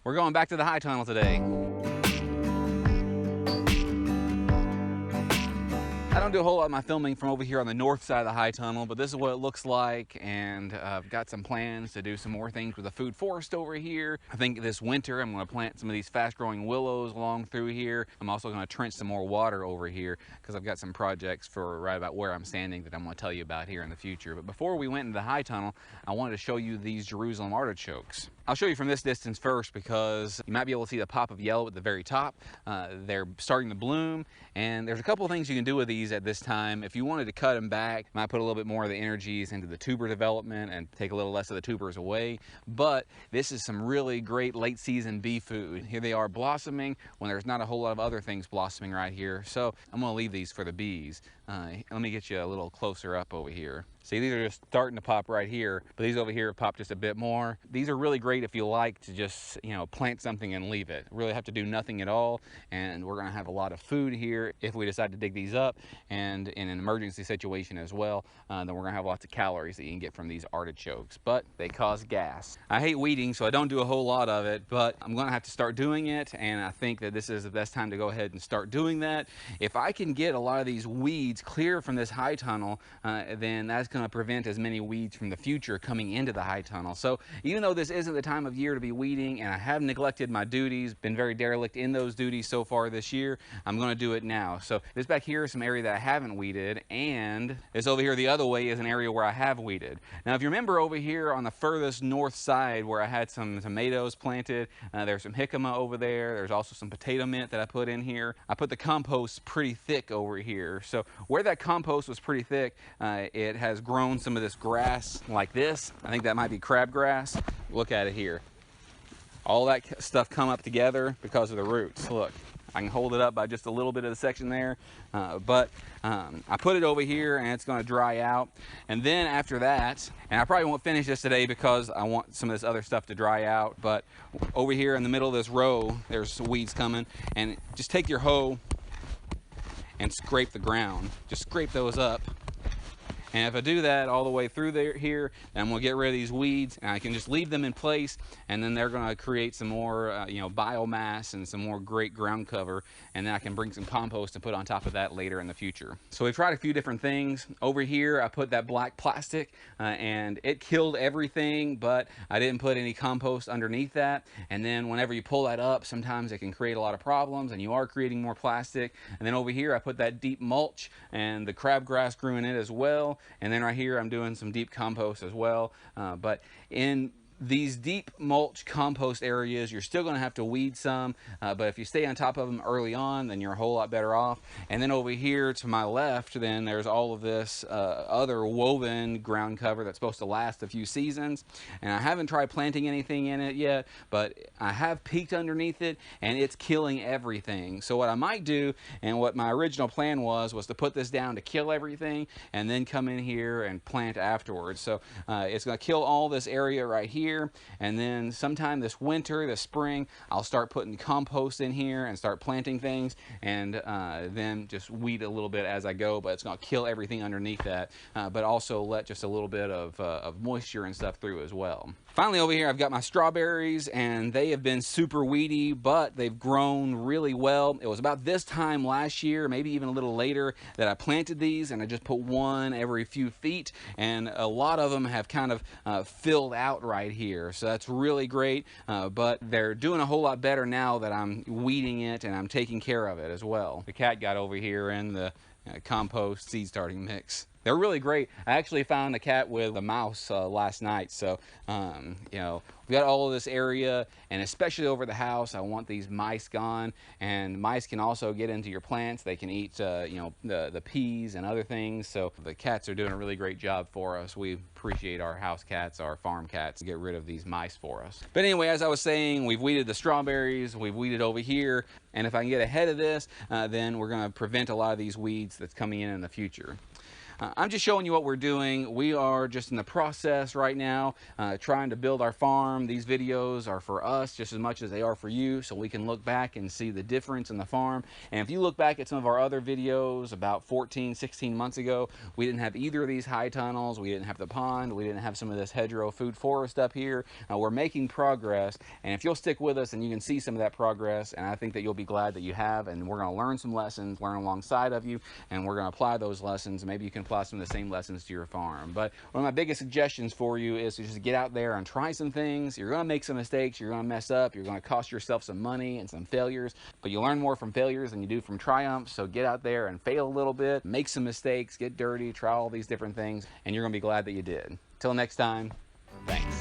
We're going back to the high tunnel today. I don't do a whole lot of my filming from over here on the north side of the high tunnel, but this is what it looks like, and I've got some plans to do some more things with the food forest over here. I think this winter I'm going to plant some of these fast-growing willows along through here. I'm also going to trench some more water over here because I've got some projects for right about where I'm standing that I'm going to tell you about here in the future. But before we went into the high tunnel, I wanted to show you these Jerusalem artichokes. I'll show you from this distance first because you might be able to see the pop of yellow at the very top. They're starting to bloom, and there's a couple of things you can do with these at this time. If you wanted to cut them back, you might put a little bit more of the energies into the tuber development and take a little less of the tubers away. But this is some really great late season bee food. Here they are blossoming when there's not a whole lot of other things blossoming right here. So I'm going to leave these for the bees. Let me get you a little closer up over here. See, these are just starting to pop right here, but these over here have popped just a bit more. These are really great if you like to just, plant something and leave it. Really have to do nothing at all, and we're gonna have a lot of food here if we decide to dig these up, and in an emergency situation as well, then we're gonna have lots of calories that you can get from these artichokes, but they cause gas. I hate weeding, so I don't do a whole lot of it, but I'm gonna have to start doing it, and I think that this is the best time to go ahead and start doing that. If I can get a lot of these weeds clear from this high tunnel, then that's going to prevent as many weeds from the future coming into the high tunnel. So even though this isn't the time of year to be weeding, and I have neglected my duties, been very derelict in those duties so far this year, I'm going to do it now. So this back here is some area that I haven't weeded, and this over here the other way is an area where I have weeded. Now if you remember over here on the furthest north side where I had some tomatoes planted, there's some jicama over there, there's also some potato mint that I put in here. I put the compost pretty thick over here. So where that compost was pretty thick, it has grown some of this grass like this. I think that might be crabgrass. Look at it here. All that stuff come up together because of the roots. Look, I can hold it up by just a little bit of the section there, but I put it over here and it's going to dry out. And then after that, and I probably won't finish this today because I want some of this other stuff to dry out, but over here in the middle of this row, there's weeds coming, and just take your hoe and scrape the ground. Just scrape those up. And if I do that all the way through here, then I'm going to get rid of these weeds, and I can just leave them in place, and then they're going to create some more biomass and some more great ground cover, and then I can bring some compost and put on top of that later in the future. So we've tried a few different things. Over here I put that black plastic, and it killed everything, but I didn't put any compost underneath that. And then whenever you pull that up, sometimes it can create a lot of problems, and you are creating more plastic. And then over here I put that deep mulch, and the crabgrass grew in it as well. And then right here I'm doing some deep compost as well, but in these deep mulch compost areas, you're still going to have to weed some, but if you stay on top of them early on, then you're a whole lot better off. And then over here to my left, then there's all of this other woven ground cover that's supposed to last a few seasons. And I haven't tried planting anything in it yet, but I have peeked underneath it, and it's killing everything. So what I might do, and what my original plan was to put this down to kill everything, and then come in here and plant afterwards. So it's going to kill all this area right here. And then sometime this winter, this spring, I'll start putting compost in here and start planting things, and then just weed a little bit as I go, but it's going to kill everything underneath that, but also let just a little bit of moisture and stuff through as well. Finally over here I've got my strawberries, and they have been super weedy, but they've grown really well. It was about this time last year, maybe even a little later, that I planted these, and I just put one every few feet, and a lot of them have kind of filled out right here. So that's really great, but they're doing a whole lot better now that I'm weeding it and I'm taking care of it as well. The cat got over here in the compost seed starting mix. They're really great. I actually found a cat with a mouse last night, so we got all of this area, and especially over the house, I want these mice gone. And mice can also get into your plants. They can eat the peas and other things. So the cats are doing a really great job for us. We appreciate our house cats, our farm cats, to get rid of these mice for us. But anyway, as I was saying, we've weeded the strawberries, we've weeded over here, and if I can get ahead of this, then we're going to prevent a lot of these weeds that's coming in the future. I'm just showing you what we're doing. We are just in the process right now, trying to build our farm. These videos are for us just as much as they are for you, so we can look back and see the difference in the farm. And if you look back at some of our other videos about 14, 16 months ago, we didn't have either of these high tunnels, we didn't have the pond, we didn't have some of this hedgerow food forest up here. We're making progress, and if you'll stick with us and you can see some of that progress, and I think that you'll be glad that you have, and we're going to learn some lessons, learn alongside of you, and we're going to apply those lessons. Maybe you can apply some of the same lessons to your farm. But one of my biggest suggestions for you is to just get out there and try some things. You're going to make some mistakes, you're going to mess up, you're going to cost yourself some money and some failures, but you learn more from failures than you do from triumphs. So get out there and fail a little bit, make some mistakes, get dirty, try all these different things, and you're going to be glad that you did. Till next time, thanks.